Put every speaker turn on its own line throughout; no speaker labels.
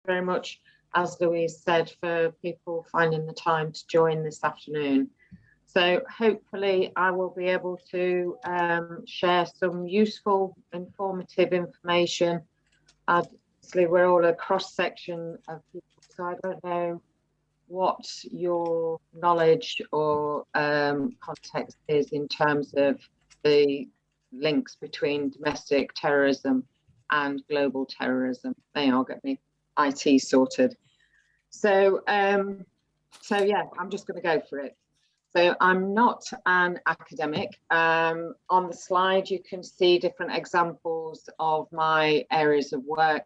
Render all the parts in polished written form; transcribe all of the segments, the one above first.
very much, as Louise said, for people finding the time to join this afternoon. So hopefully I will be able to share some useful, informative information. Obviously, we're all a cross-section of people, so I don't know what your knowledge or context is in terms of the links between domestic terrorism and global terrorism. They are getting IT sorted. So yeah, I'm just going to go for it. So I'm not an academic. On the slide, you can see different examples of my areas of work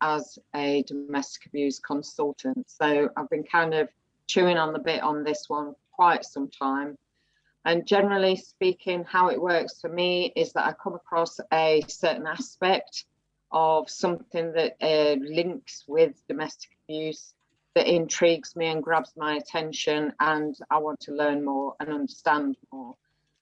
as a domestic abuse consultant. So I've been kind of chewing on the bit on this one quite some time. And generally speaking, how it works for me is that I come across a certain aspect of something that links with domestic abuse that intrigues me and grabs my attention, and I want to learn more and understand more,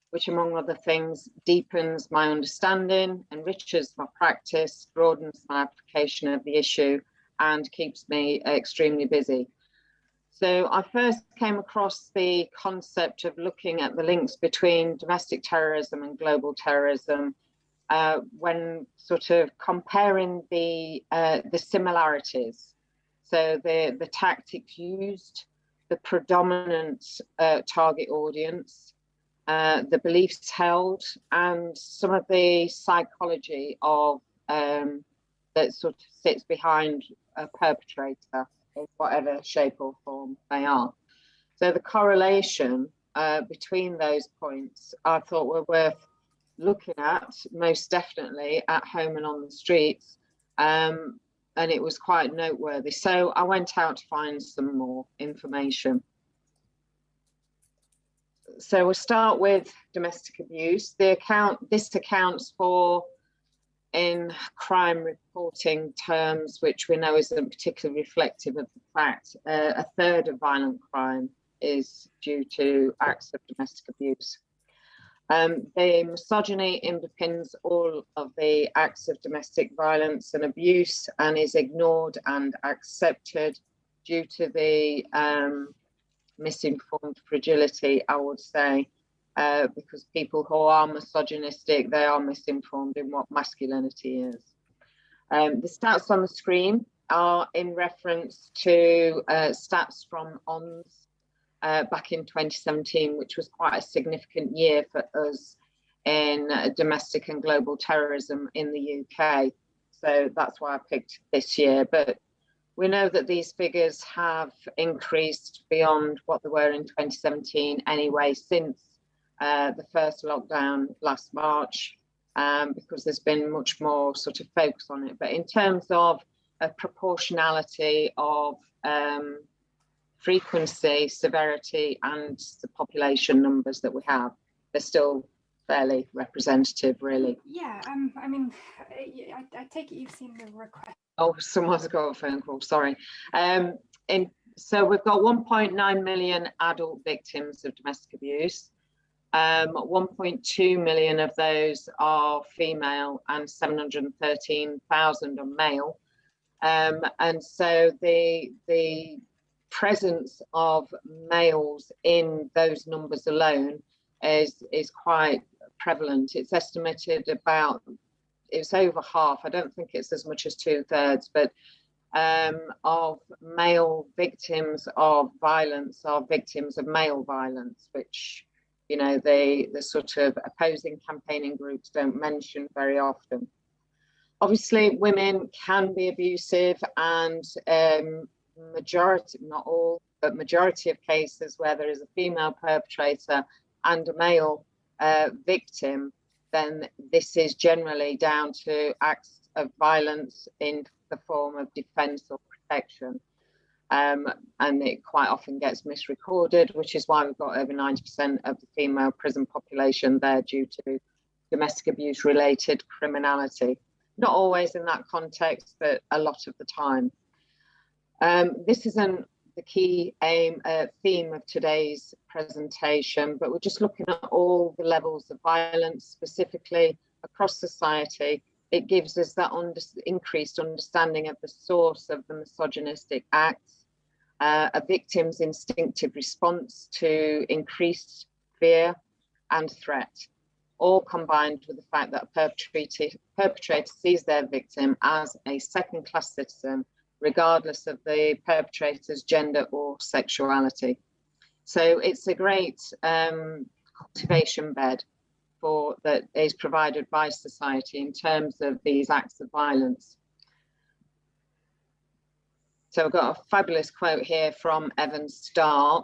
which among other things deepens my understanding, enriches my practice, broadens my application of the issue, and keeps me extremely busy. So I first came across the concept of looking at the links between domestic terrorism and global terrorism when sort of comparing the similarities. So the tactics used, the predominant target audience, the beliefs held, and some of the psychology of that sort of sits behind a perpetrator in whatever shape or form they are. So the correlation between those points I thought were worth looking at, most definitely at home and on the streets, and it was quite noteworthy. So I went out to find some more information. So we'll start with domestic abuse. This accounts for, in crime reporting terms, which we know isn't particularly reflective of the fact, a third of violent crime is due to acts of domestic abuse. The misogyny underpins all of the acts of domestic violence and abuse and is ignored and accepted due to the misinformed fragility, I would say, because people who are misogynistic, they are misinformed in what masculinity is. The stats on the screen are in reference to stats from ONS back in 2017, which was quite a significant year for us in domestic and global terrorism in the UK. So that's why I picked this year. But we know that these figures have increased beyond what they were in 2017 anyway, since the first lockdown last March, because there's been much more sort of focus on it. But in terms of a proportionality of frequency, severity, and the population numbers that we have, they're still fairly representative, really.
Yeah, I mean, I take it you've seen the request.
Oh, someone's got a phone call, sorry. So we've got 1.9 million adult victims of domestic abuse. 1.2 million of those are female and 713,000 are male. And so the presence of males in those numbers alone is quite prevalent. It's estimated it's over half. I don't think it's as much as 2/3, but of male victims of violence are victims of male violence, which, you know, the sort of opposing campaigning groups don't mention very often. Obviously, women can be abusive, and majority, not all, but majority of cases where there is a female perpetrator and a male victim, then this is generally down to acts of violence in the form of defense or protection. And it quite often gets misrecorded, which is why we've got over 90% of the female prison population there due to domestic abuse related criminality. Not always in that context, but a lot of the time. This isn't the key theme of today's presentation, but we're just looking at all the levels of violence, specifically across society, it gives us that increased understanding of the source of the misogynistic acts, a victim's instinctive response to increased fear and threat, all combined with the fact that a perpetrator sees their victim as a second-class citizen, regardless of the perpetrator's gender or sexuality. So it's a great cultivation bed that is provided by society in terms of these acts of violence. So I've got a fabulous quote here from Evan Starr.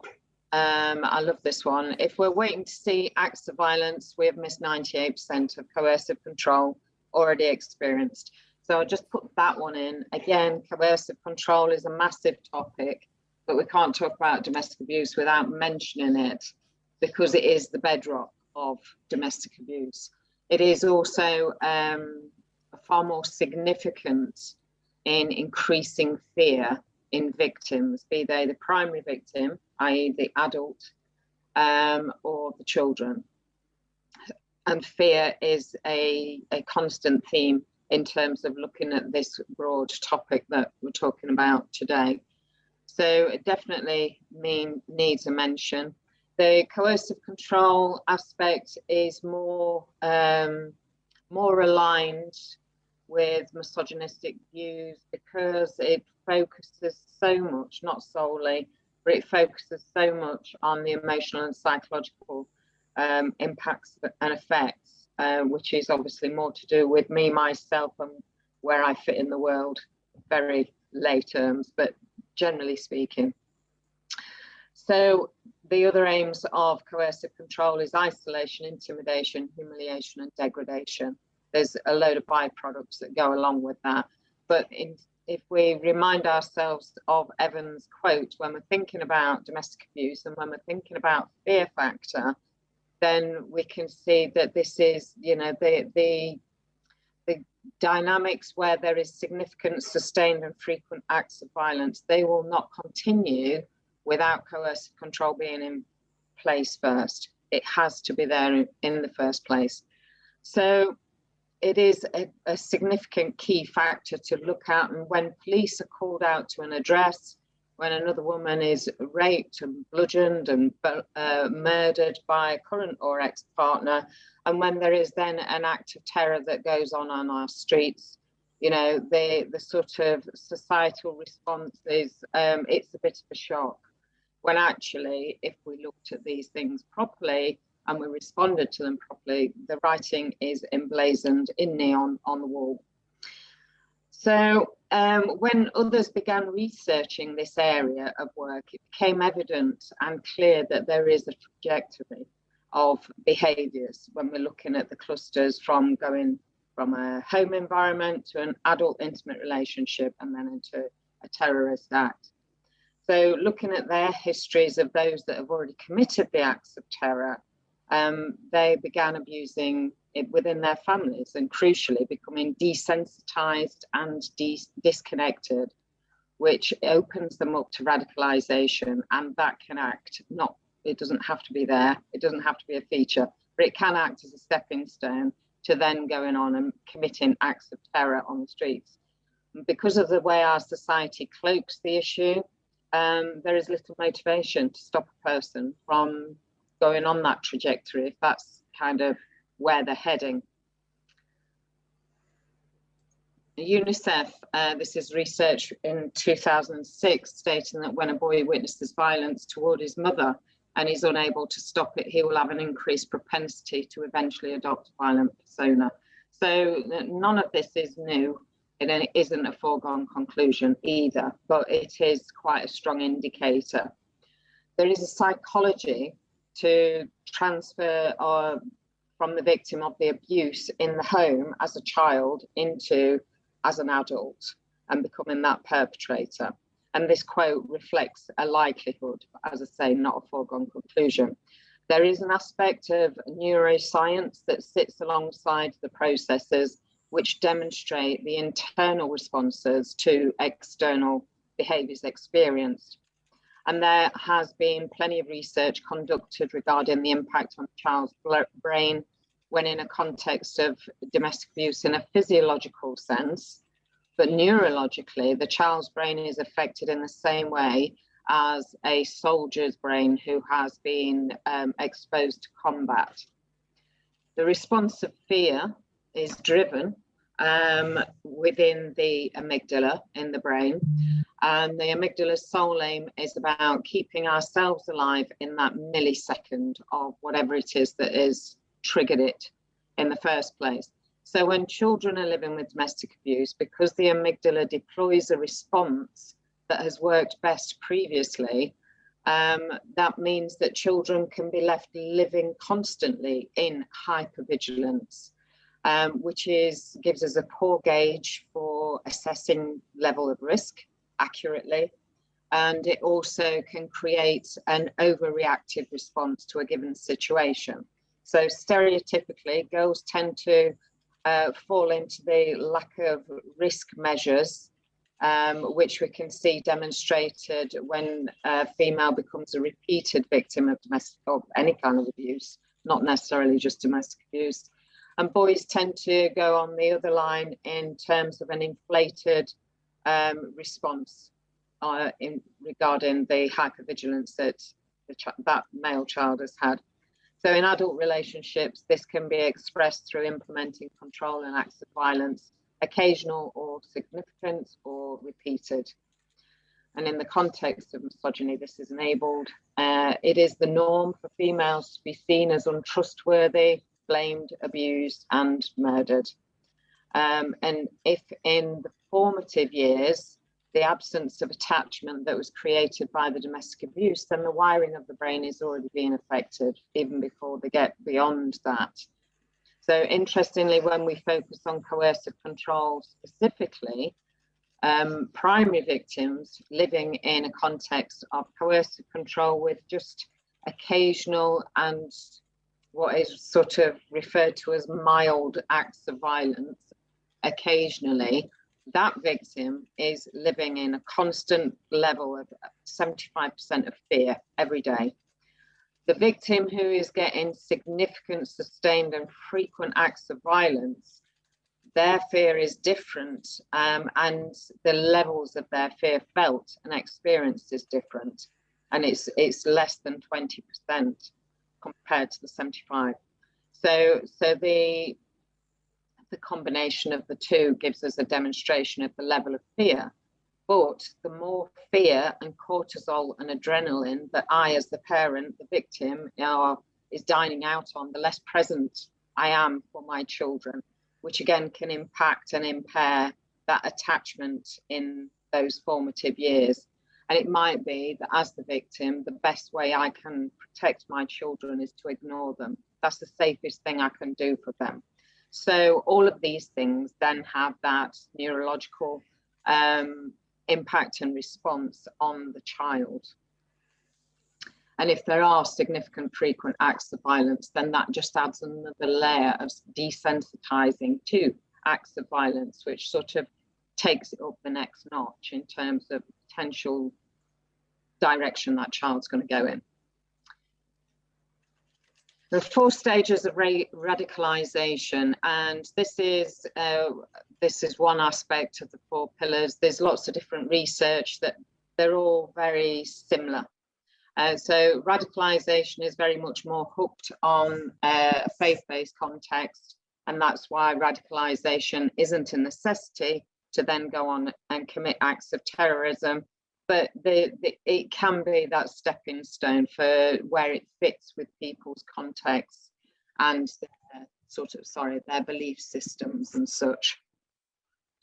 I love this one. If we're waiting to see acts of violence, we have missed 98% of coercive control already experienced. So I'll just put that one in. Again, coercive control is a massive topic, but we can't talk about domestic abuse without mentioning it, because it is the bedrock of domestic abuse. It is also far more significant in increasing fear in victims, be they the primary victim, i.e. the adult, or the children. And fear is a constant theme in terms of looking at this broad topic that we're talking about today. So it definitely needs a mention. The coercive control aspect is more aligned with misogynistic views, because it focuses so much, not solely, but it focuses so much on the emotional and psychological impacts and effects, which is obviously more to do with me, myself, and where I fit in the world, very lay terms, but generally speaking. So the other aims of coercive control is isolation, intimidation, humiliation, and degradation. There's a load of byproducts that go along with that. But if we remind ourselves of Evan's quote, when we're thinking about domestic abuse and when we're thinking about fear factor, then we can see that this is, you know, the dynamics where there is significant, sustained and frequent acts of violence. They will not continue without coercive control being in place first. It has to be there in the first place. So it is a significant key factor to look at. And when police are called out to an address, when another woman is raped and bludgeoned and murdered by a current or ex-partner, and when there is then an act of terror that goes on our streets, you know, the sort of societal response is, it's a bit of a shock. When actually, if we looked at these things properly and we responded to them properly, the writing is emblazoned in neon on the wall. So when others began researching this area of work, it became evident and clear that there is a trajectory of behaviours when we're looking at the clusters from going from a home environment to an adult intimate relationship and then into a terrorist act. So looking at their histories of those that have already committed the acts of terror, they began abusing it within their families and crucially becoming desensitized and disconnected, which opens them up to radicalization. And that can act, it doesn't have to be there, it doesn't have to be a feature, but it can act as a stepping stone to then going on and committing acts of terror on the streets. And because of the way our society cloaks the issue, there is little motivation to stop a person from going on that trajectory if that's kind of where they're heading. UNICEF, this is research in 2006 stating that when a boy witnesses violence toward his mother and is unable to stop it, he will have an increased propensity to eventually adopt a violent persona. So none of this is new. It isn't a foregone conclusion either, but it is quite a strong indicator. There is a psychology to transfer from the victim of the abuse in the home as a child into as an adult and becoming that perpetrator. And this quote reflects a likelihood, as I say, not a foregone conclusion. There is an aspect of neuroscience that sits alongside the processes which demonstrate the internal responses to external behaviours experienced. And there has been plenty of research conducted regarding the impact on the child's brain when in a context of domestic abuse in a physiological sense, but neurologically, the child's brain is affected in the same way as a soldier's brain who has been exposed to combat. The response of fear is driven within the amygdala in the brain, and the amygdala's sole aim is about keeping ourselves alive in that millisecond of whatever it is that has triggered it in the first place. So when children are living with domestic abuse, because the amygdala deploys a response that has worked best previously, that means that children can be left living constantly in hypervigilance, which gives us a poor gauge for assessing level of risk accurately. And it also can create an overreactive response to a given situation. So stereotypically, girls tend to fall into the lack of risk measures, which we can see demonstrated when a female becomes a repeated victim of domestic or any kind of abuse, not necessarily just domestic abuse. And boys tend to go on the other line in terms of an inflated response regarding the hypervigilance that that male child has had. So in adult relationships, this can be expressed through implementing control and acts of violence, occasional or significant or repeated. And in the context of misogyny, this is enabled. It is the norm for females to be seen as untrustworthy, blamed, abused, and murdered. And if in the formative years, the absence of attachment that was created by the domestic abuse, then the wiring of the brain is already being affected even before they get beyond that. So interestingly, when we focus on coercive control specifically, primary victims living in a context of coercive control with just occasional and what is sort of referred to as mild acts of violence occasionally, that victim is living in a constant level of 75% of fear every day. The victim who is getting significant, sustained and frequent acts of violence, their fear is different, and the levels of their fear felt and experienced is different, and it's less than 20% compared to the 75. So the combination of the two gives us a demonstration of the level of fear. But the more fear and cortisol and adrenaline that I, as the parent, the victim, is dining out on, the less present I am for my children, which again can impact and impair that attachment in those formative years. And it might be that as the victim, the best way I can protect my children is to ignore them. That's the safest thing I can do for them. So all of these things then have that neurological impact and response on the child. And if there are significant frequent acts of violence, then that just adds another layer of desensitizing to acts of violence, which sort of takes it up the next notch in terms of potential direction that child's going to go in. The 4 stages of radicalisation, and this is one aspect of the 4 pillars. There's lots of different research that they're all very similar. So radicalisation is very much more hooked on a faith-based context, and that's why radicalisation isn't a necessity to then go on and commit acts of terrorism. But it can be that stepping stone for where it fits with people's contexts and their belief systems and such.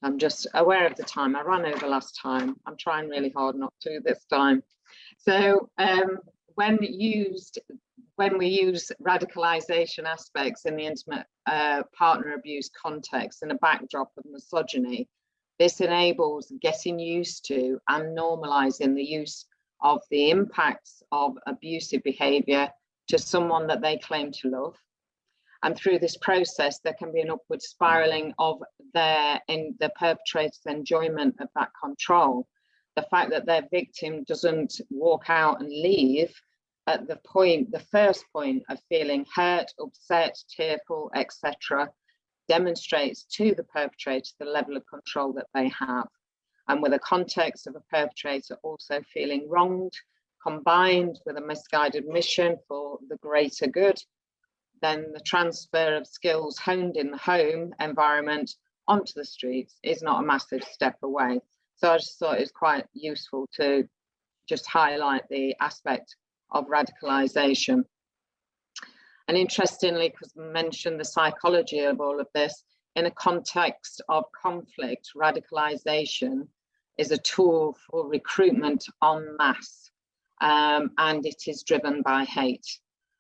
I'm just aware of the time. I ran over last time. I'm trying really hard not to this time. So when we use radicalisation aspects in the intimate partner abuse context in a backdrop of misogyny, this enables getting used to and normalizing the use of the impacts of abusive behavior to someone that they claim to love. And through this process, there can be an upward spiraling of the perpetrator's enjoyment of that control. The fact that their victim doesn't walk out and leave at the first point of feeling hurt, upset, tearful, etc., demonstrates to the perpetrator the level of control that they have. And with a context of a perpetrator also feeling wronged, combined with a misguided mission for the greater good, then the transfer of skills honed in the home environment onto the streets is not a massive step away. So I just thought it was quite useful to just highlight the aspect of radicalisation. And interestingly, because I mentioned the psychology of all of this, in a context of conflict, radicalisation is a tool for recruitment en masse, and it is driven by hate.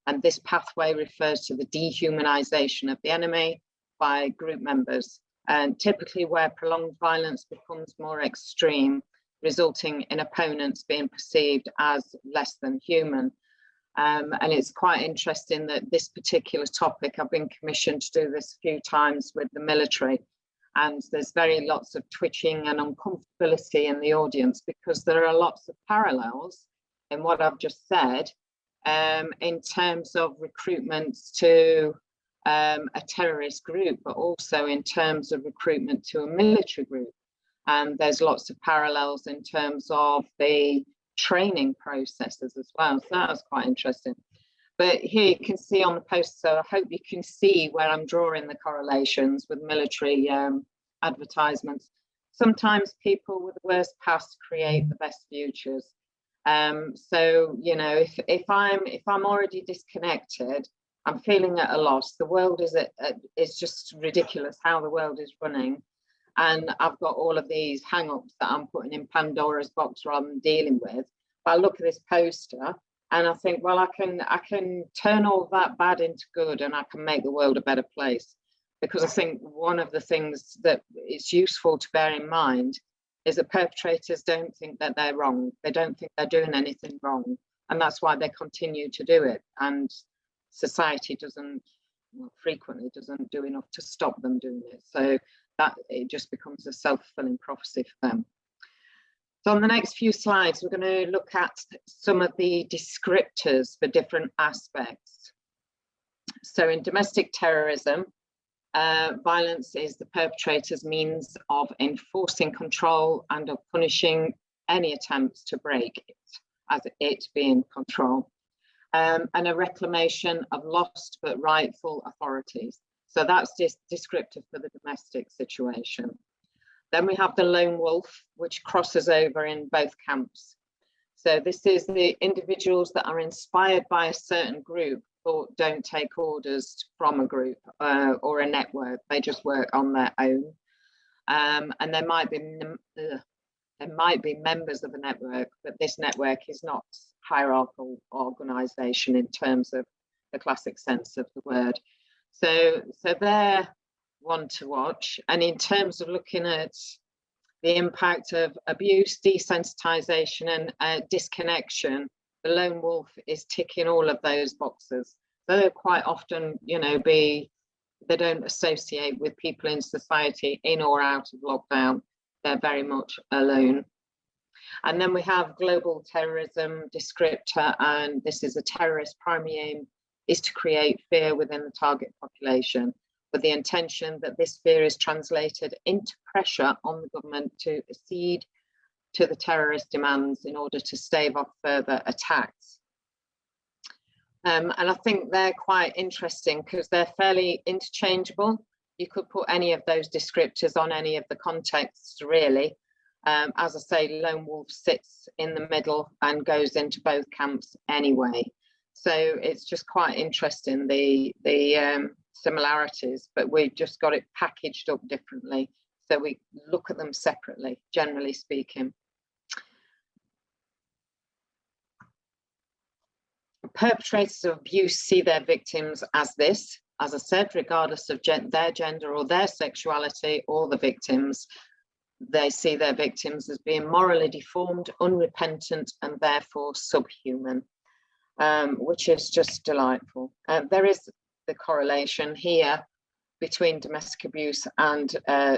And this pathway refers to the dehumanization of the enemy by group members, and typically where prolonged violence becomes more extreme, resulting in opponents being perceived as less than human. And it's quite interesting that this particular topic, I've been commissioned to do this a few times with the military, and there's very lots of twitching and uncomfortability in the audience because there are lots of parallels in what I've just said in terms of recruitment to a terrorist group, but also in terms of recruitment to a military group. And there's lots of parallels in terms of the training processes as well. So that was quite interesting. But here you can see on the poster, so I hope you can see where I'm drawing the correlations with military advertisements. Sometimes people with the worst past create the best futures. So, you know, if I'm already disconnected, I'm feeling at a loss. The world is just ridiculous how the world is running. And I've got all of these hang-ups that I'm putting in Pandora's box rather than dealing with. But I look at this poster and I think, well, I can turn all that bad into good, and I can make the world a better place. Because I think one of the things that it's useful to bear in mind is that perpetrators don't think that they're wrong. They don't think they're doing anything wrong. And that's why they continue to do it. And society frequently doesn't do enough to stop them doing it. So that it just becomes a self-fulfilling prophecy for them. So on the next few slides, we're going to look at some of the descriptors for different aspects. So in domestic terrorism, violence is the perpetrator's means of enforcing control and of punishing any attempts to break it, as it being control, and a reclamation of lost but rightful authorities. So that's just descriptive for the domestic situation. Then we have the lone wolf, which crosses over in both camps. So this is the individuals that are inspired by a certain group but don't take orders from a group or a network. They just work on their own. And there might be members of a network, but this network is not hierarchical organization in terms of the classic sense of the word. So they're one to watch. And in terms of looking at the impact of abuse, desensitization, and disconnection, the lone wolf is ticking all of those boxes. So they're quite often, you know, they don't associate with people in society in or out of lockdown. They're very much alone. And then we have global terrorism descriptor, and this is a terrorist primary aim is to create fear within the target population, with the intention that this fear is translated into pressure on the government to accede to the terrorist demands in order to stave off further attacks. And I think they're quite interesting because they're fairly interchangeable. You could put any of those descriptors on any of the contexts, really. As I say, lone wolf sits in the middle and goes into both camps anyway. So it's just quite interesting, the similarities, but we've just got it packaged up differently. So we look at them separately, generally speaking. Perpetrators of abuse see their victims as this, as I said, regardless of their gender or their sexuality or the victims. They see their victims as being morally deformed, unrepentant, and therefore subhuman, which is just delightful. There is the correlation here between domestic abuse and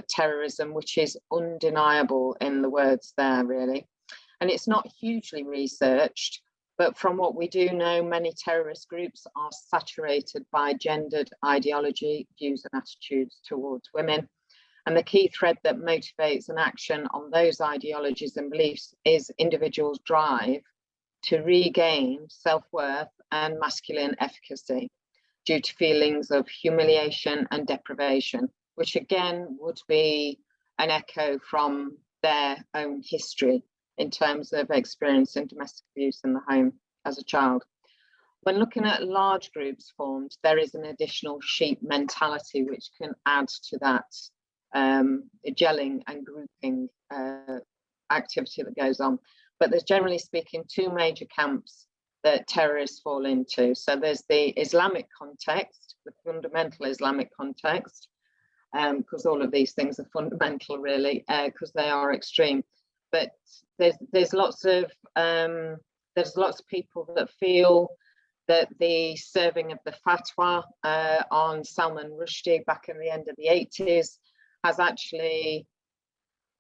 terrorism, which is undeniable in the words there, really. And it's not hugely researched, But from what we do know, many terrorist groups are saturated by gendered ideology, views and attitudes towards women. And the key thread that motivates an action on those ideologies and beliefs is individuals' drive to regain self-worth and masculine efficacy due to feelings of humiliation and deprivation, which again would be an echo from their own history in terms of experiencing domestic abuse in the home as a child. When looking at large groups formed, there is an additional sheep mentality which can add to that gelling and grouping activity that goes on. But there's, generally speaking, two major camps that terrorists fall into. So there's the Islamic context, the fundamental Islamic context, because all of these things are fundamental, really, because they are extreme. But there's lots of people that feel that the serving of the fatwa on Salman Rushdie back in the end of the 80s has actually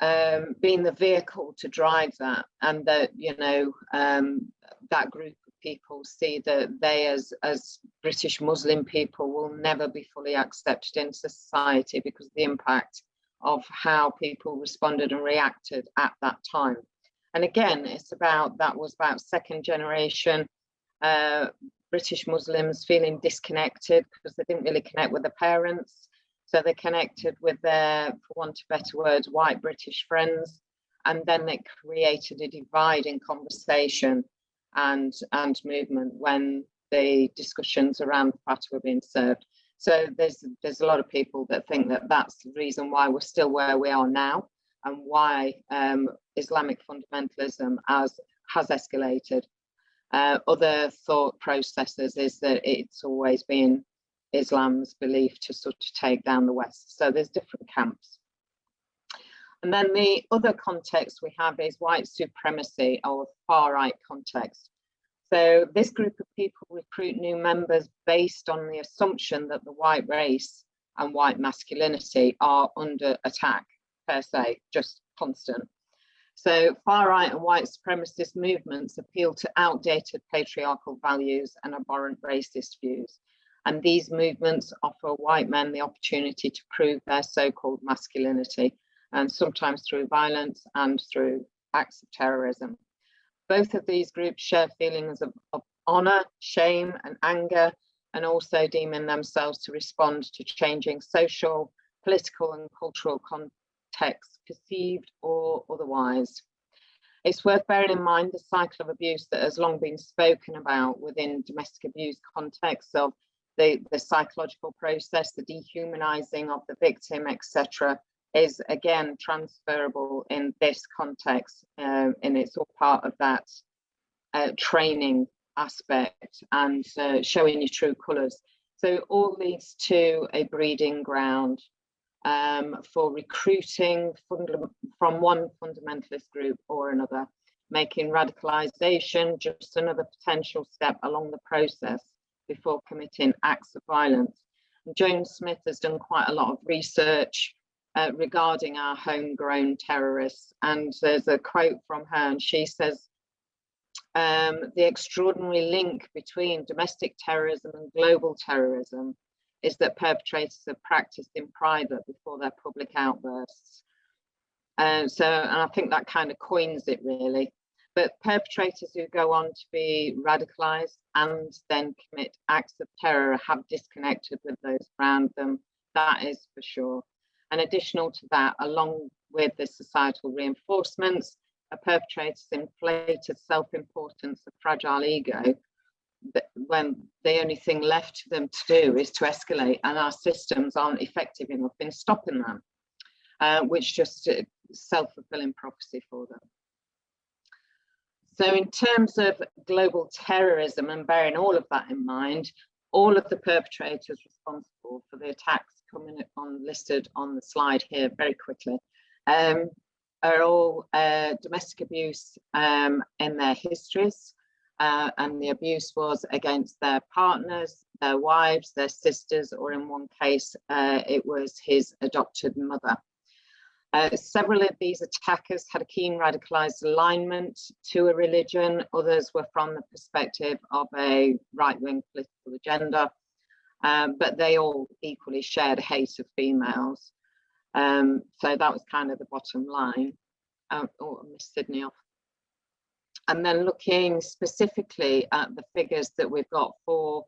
been the vehicle to drive that, and that, you know, that group of people see that they as British Muslim people will never be fully accepted into society because of the impact of how people responded and reacted at that time. And again, that was about second generation British Muslims feeling disconnected because they didn't really connect with their parents. So they connected with their, for want of better words, white British friends, and then it created a divide in conversation and movement when the discussions around the fatwa were being served. So there's a lot of people that think that that's the reason why we're still where we are now, and why Islamic fundamentalism has escalated. Other thought processes is that it's always been Islam's belief to sort of take down the West. So there's different camps. And then the other context we have is white supremacy, or far right context. So this group of people recruit new members based on the assumption that the white race and white masculinity are under attack per se, just constant. So far right and white supremacist movements appeal to outdated patriarchal values and abhorrent racist views. And these movements offer white men the opportunity to prove their so-called masculinity, and sometimes through violence and through acts of terrorism. Both of these groups share feelings of honor, shame, and anger, and also deeming themselves to respond to changing social, political, and cultural contexts, perceived or otherwise. It's worth bearing in mind the cycle of abuse that has long been spoken about within domestic abuse contexts of the psychological process, the dehumanizing of the victim, etc., is again transferable in this context, and it's all part of that training aspect and showing your true colours. So it all leads to a breeding ground for recruiting from one fundamentalist group or another, making radicalisation just another potential step along the process before committing acts of violence. And Joan Smith has done quite a lot of research regarding our homegrown terrorists, and there's a quote from her, and she says, the extraordinary link between domestic terrorism and global terrorism is that perpetrators are practiced in private before their public outbursts. And I think that kind of coins it, really. But perpetrators who go on to be radicalised and then commit acts of terror have disconnected with those around them, that is for sure. And additional to that, along with the societal reinforcements, a perpetrator's inflated self-importance, a fragile ego, when the only thing left to them to do is to escalate, and our systems aren't effective enough in stopping them, which just self-fulfilling prophecy for them. So in terms of global terrorism, and bearing all of that in mind, all of the perpetrators responsible for the attacks coming on listed on the slide here very quickly are all domestic abuse in their histories, and the abuse was against their partners, their wives, their sisters, or in one case it was his adopted mother. Several of these attackers had a keen radicalized alignment to a religion. Others were from the perspective of a right-wing political agenda, but they all equally shared a hate of females. So that was kind of the bottom line. Oh, I missed Sydney off. And then looking specifically at the figures that we've got for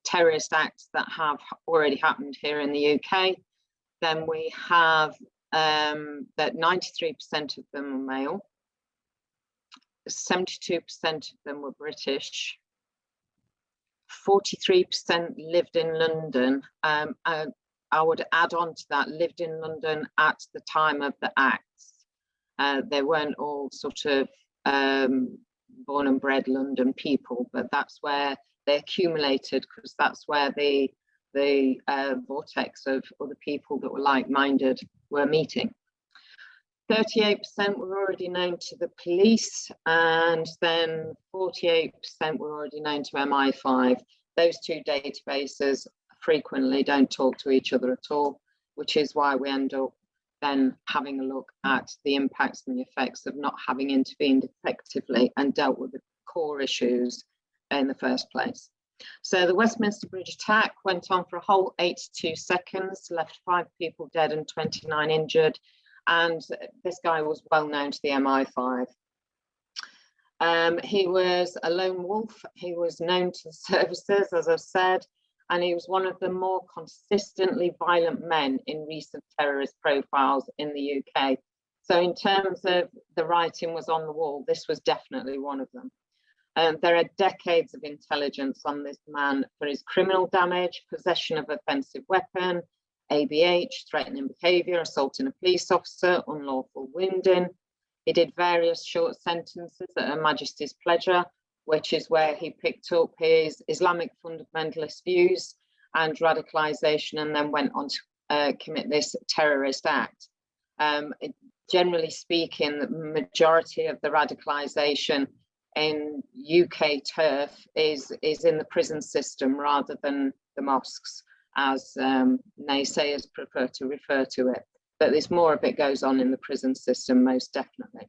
terrorist acts that have already happened here in the UK, then we have that 93% of them were male, 72% of them were British, 43% lived in London. I would add on to that, lived in London at the time of the acts. They weren't all sort of born and bred London people, but that's where they accumulated, because that's where the vortex of other people that were like-minded were meeting. 38% were already known to the police, and then 48% were already known to MI5. Those two databases frequently don't talk to each other at all, which is why we end up then having a look at the impacts and the effects of not having intervened effectively and dealt with the core issues in the first place. So the Westminster Bridge attack went on for a whole 82 seconds, left 5 people dead and 29 injured. And this guy was well known to the MI5. He was a lone wolf. He was known to the services, as I've said, and he was one of the more consistently violent men in recent terrorist profiles in the UK. So in terms of the writing was on the wall, this was definitely one of them. There are decades of intelligence on this man for his criminal damage, possession of offensive weapon, ABH, threatening behaviour, assaulting a police officer, unlawful wounding. He did various short sentences at Her Majesty's pleasure, which is where he picked up his Islamic fundamentalist views and radicalisation, and then went on to commit this terrorist act. Generally speaking, the majority of the radicalisation in UK turf is in the prison system rather than the mosques, as naysayers prefer to refer to it. But there's more of it goes on in the prison system, most definitely.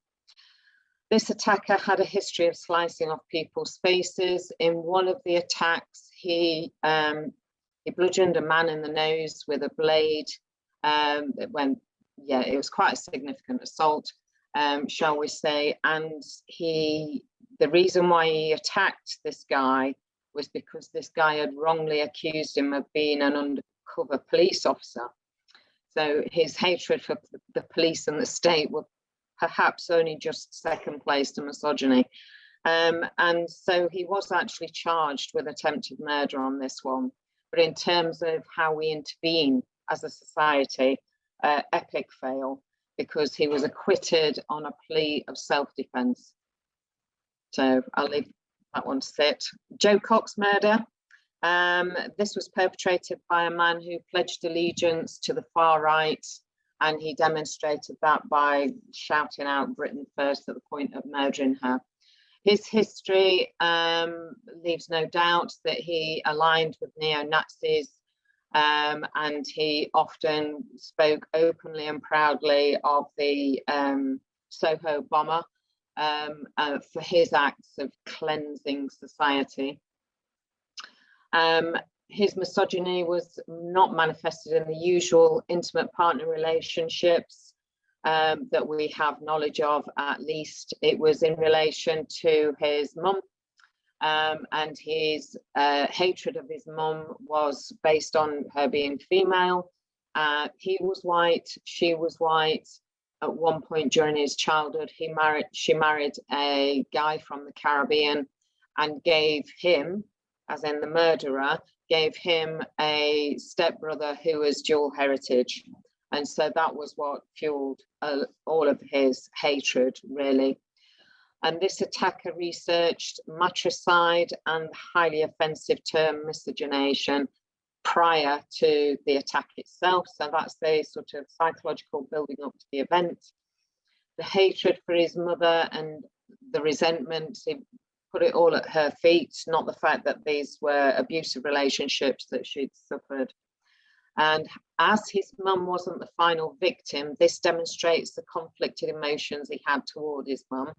This attacker had a history of slicing off people's faces. In one of the attacks, he bludgeoned a man in the nose with a blade. It was quite a significant assault, shall we say. And the reason why he attacked this guy was because this guy had wrongly accused him of being an undercover police officer. So his hatred for the police and the state were perhaps only just second place to misogyny. And so he was actually charged with attempted murder on this one. But in terms of how we intervene as a society, epic fail, because he was acquitted on a plea of self-defense. So I'll leave that one to sit. Joe Cox murder. This was perpetrated by a man who pledged allegiance to the far right, and he demonstrated that by shouting out Britain first at the point of murdering her. His history leaves no doubt that he aligned with neo-Nazis, and he often spoke openly and proudly of the Soho bomber for his acts of cleansing society. His misogyny was not manifested in the usual intimate partner relationships that we have knowledge of. At least it was in relation to his mum, and his hatred of his mum was based on her being female. He was white, she was white. At one point during his childhood, she married a guy from the Caribbean and gave him, as in the murderer, gave him a stepbrother who was dual heritage. And so that was what fueled all of his hatred, really. And this attacker researched matricide and the highly offensive term miscegenation prior to the attack itself. So that's the sort of psychological building up to the event. The hatred for his mother and the resentment, he put it all at her feet, not the fact that these were abusive relationships that she'd suffered. And as his mum wasn't the final victim, this demonstrates the conflicted emotions he had toward his mum,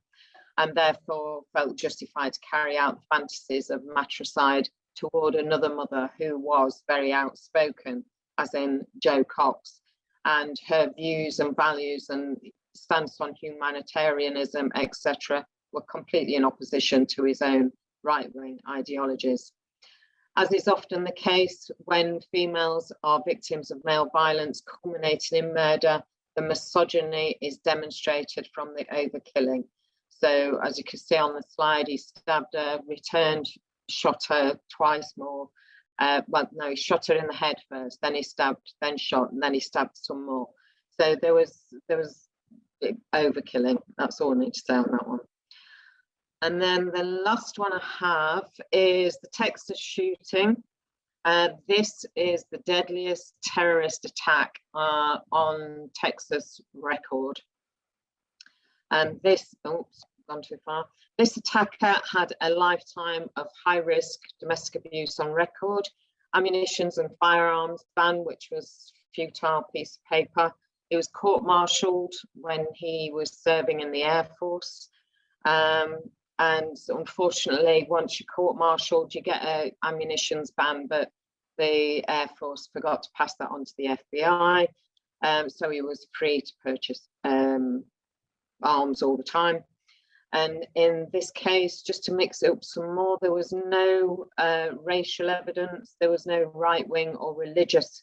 and therefore felt justified to carry out the fantasies of matricide toward another mother who was very outspoken, as in Jo Cox, and her views and values and stance on humanitarianism, etc., were completely in opposition to his own right-wing ideologies. As is often the case when females are victims of male violence culminating in murder, the misogyny is demonstrated from the overkilling. So as you can see on the slide, he stabbed her, returned, shot her twice more. Well, no, he shot her in the head first, then he stabbed, then shot, and then he stabbed some more. So there was overkilling. That's all I need to say on that one. And then the last one I have is the Texas shooting. This is the deadliest terrorist attack on Texas record. And this, oops, gone too far. This attacker had a lifetime of high-risk domestic abuse on record, ammunitions and firearms ban, which was a futile piece of paper. He was court-martialed when he was serving in the Air Force. And unfortunately, once you're court-martialed, you get an ammunitions ban, but the Air Force forgot to pass that on to the FBI. So he was free to purchase arms all the time. And in this case, just to mix it up some more, there was no racial evidence, there was no right-wing or religious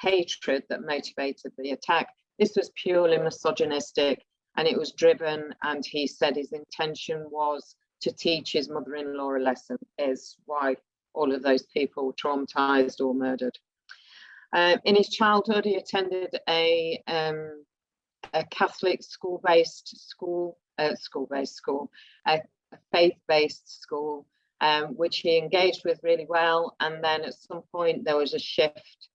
hatred that motivated the attack. This was purely misogynistic, and it was driven, and he said his intention was to teach his mother-in-law a lesson, is why all of those people were traumatized or murdered. In his childhood, he attended a Catholic school-based school, a faith-based school, which he engaged with really well. And then at some point there was a shift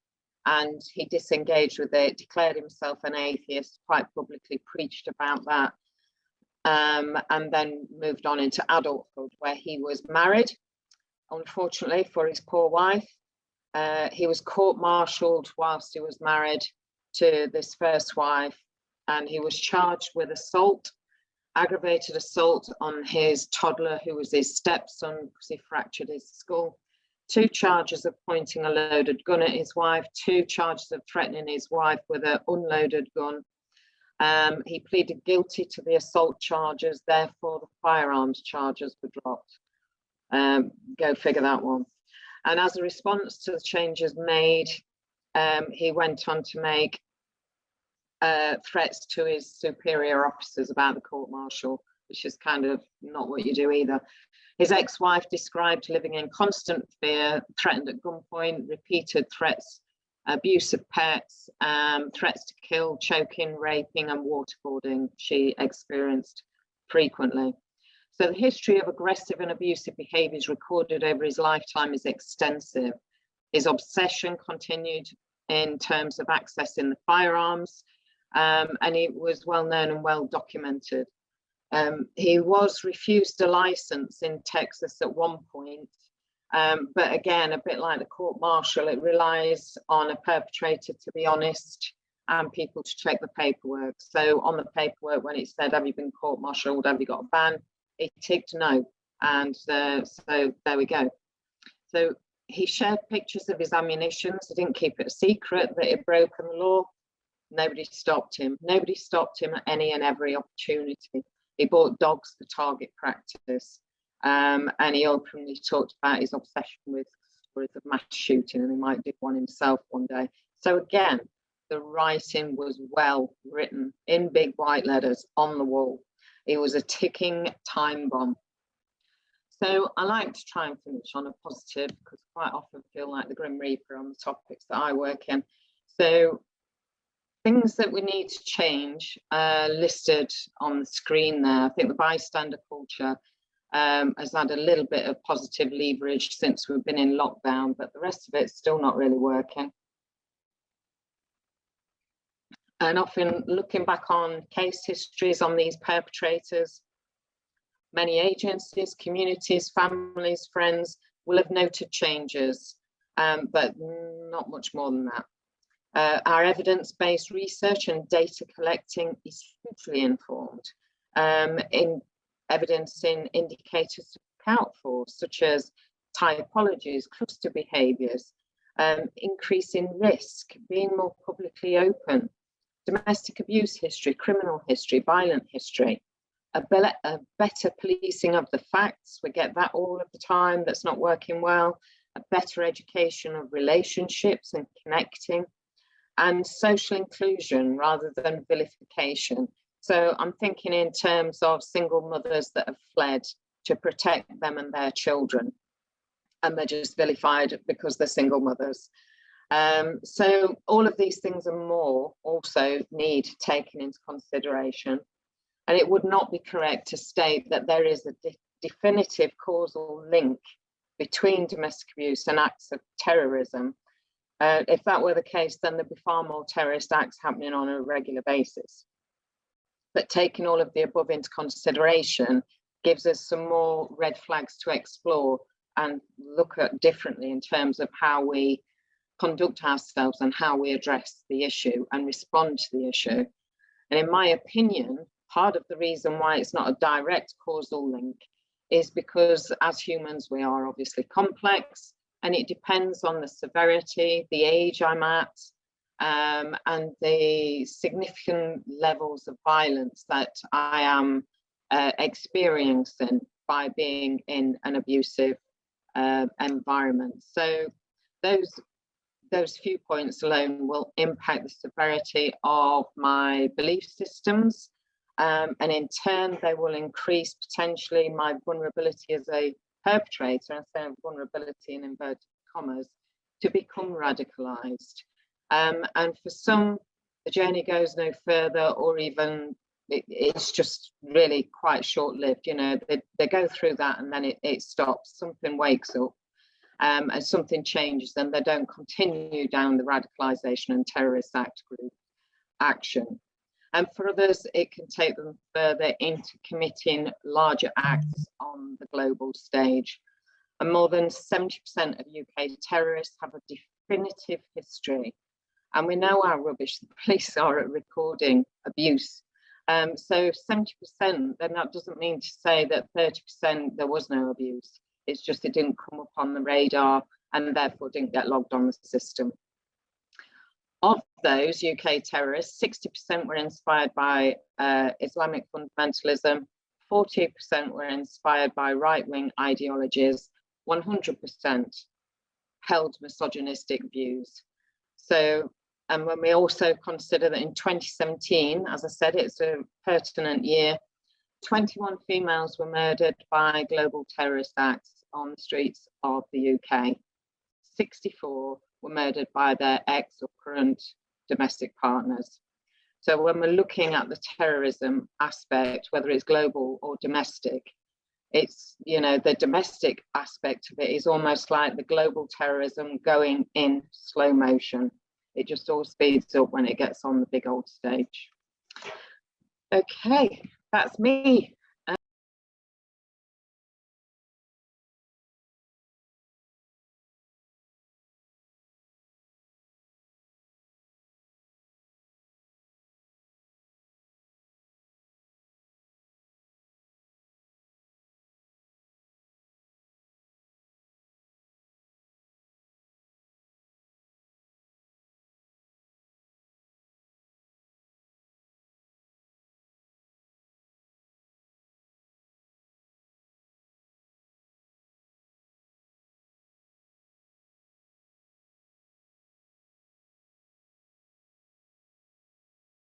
and he disengaged with it, declared himself an atheist, quite publicly preached about that, and then moved on into adulthood, where he was married, unfortunately for his poor wife. He was court-martialed whilst he was married to this first wife, and he was charged with assault, aggravated assault on his toddler, who was his stepson, because he fractured his skull, 2 charges of pointing a loaded gun at his wife, 2 charges of threatening his wife with an unloaded gun. He pleaded guilty to the assault charges, therefore the firearms charges were dropped. Go figure that one. And as a response to the changes made, he went on to make threats to his superior officers about the court-martial, which is kind of not what you do either. His ex-wife described living in constant fear, threatened at gunpoint, repeated threats, abuse of pets, threats to kill, choking, raping, and waterboarding she experienced frequently. So the history of aggressive and abusive behaviours recorded over his lifetime is extensive. His obsession continued in terms of accessing the firearms, and it was well known and well documented. He was refused a license in Texas at one point, but again, a bit like the court-martial, it relies on a perpetrator to be honest and people to check the paperwork. So on the paperwork, when it said, have you been court-martialed, have you got a ban, he ticked no, and so there we go. So he shared pictures of his ammunitions. He didn't keep it a secret that he'd broken the law. Nobody stopped him. Nobody stopped him at any and every opportunity. He bought dogs for target practice, and he openly talked about his obsession with stories of mass shooting, and he might do one himself one day. So again, the writing was well written in big white letters on the wall. It was a ticking time bomb. So I like to try and finish on a positive, because I quite often feel like the Grim Reaper on the topics that I work in. So things that we need to change listed on the screen there. I think the bystander culture has had a little bit of positive leverage since we've been in lockdown, but the rest of it's still not really working. And often looking back on case histories on these perpetrators, many agencies, communities, families, friends will have noted changes, but not much more than that. Our evidence-based research and data collecting is hugely informed in evidencing indicators to look out for, such as typologies, cluster behaviours, increasing risk, being more publicly open, domestic abuse history, criminal history, violent history, a better policing of the facts. We get that all of the time, that's not working well, a better education of relationships and connecting, and social inclusion rather than vilification. So I'm thinking in terms of single mothers that have fled to protect them and their children, and they're just vilified because they're single mothers. So all of these things and more also need taken into consideration. And it would not be correct to state that there is a definitive causal link between domestic abuse and acts of terrorism. If that were the case, then there'd be far more terrorist acts happening on a regular basis. But taking all of the above into consideration gives us some more red flags to explore and look at differently in terms of how we conduct ourselves and how we address the issue and respond to the issue. And in my opinion, part of the reason why it's not a direct causal link is because as humans, we are obviously complex, and it depends on the severity, the age I'm at, and the significant levels of violence that I am experiencing by being in an abusive environment. So those few points alone will impact the severity of my belief systems, and in turn they will increase potentially my vulnerability as a perpetrator, and say vulnerability in inverted commas, to become radicalized. And for some, the journey goes no further, or even it's just really quite short-lived. You know, they go through that and then it stops. Something wakes up, and something changes, and they don't continue down the radicalization and terrorist act group action. And for others, it can take them further into committing larger acts on the global stage. And more than 70% of UK terrorists have a definitive history. And we know how rubbish the police are at recording abuse. So 70%, then that doesn't mean to say that 30% there was no abuse. It's just it didn't come up on the radar and therefore didn't get logged on the system. Of those UK terrorists, 60% were inspired by Islamic fundamentalism, 40% were inspired by right-wing ideologies, 100% held misogynistic views. So, and when we also consider that in 2017, as I said, it's a pertinent year, 21 females were murdered by global terrorist acts on the streets of the UK. 64 were murdered by their ex or current domestic partners. So when we're looking at the terrorism aspect, whether it's global or domestic, it's, you know, the domestic aspect of it is almost like the global terrorism going in slow motion. It just all speeds up when it gets on the big old stage. Okay, that's me.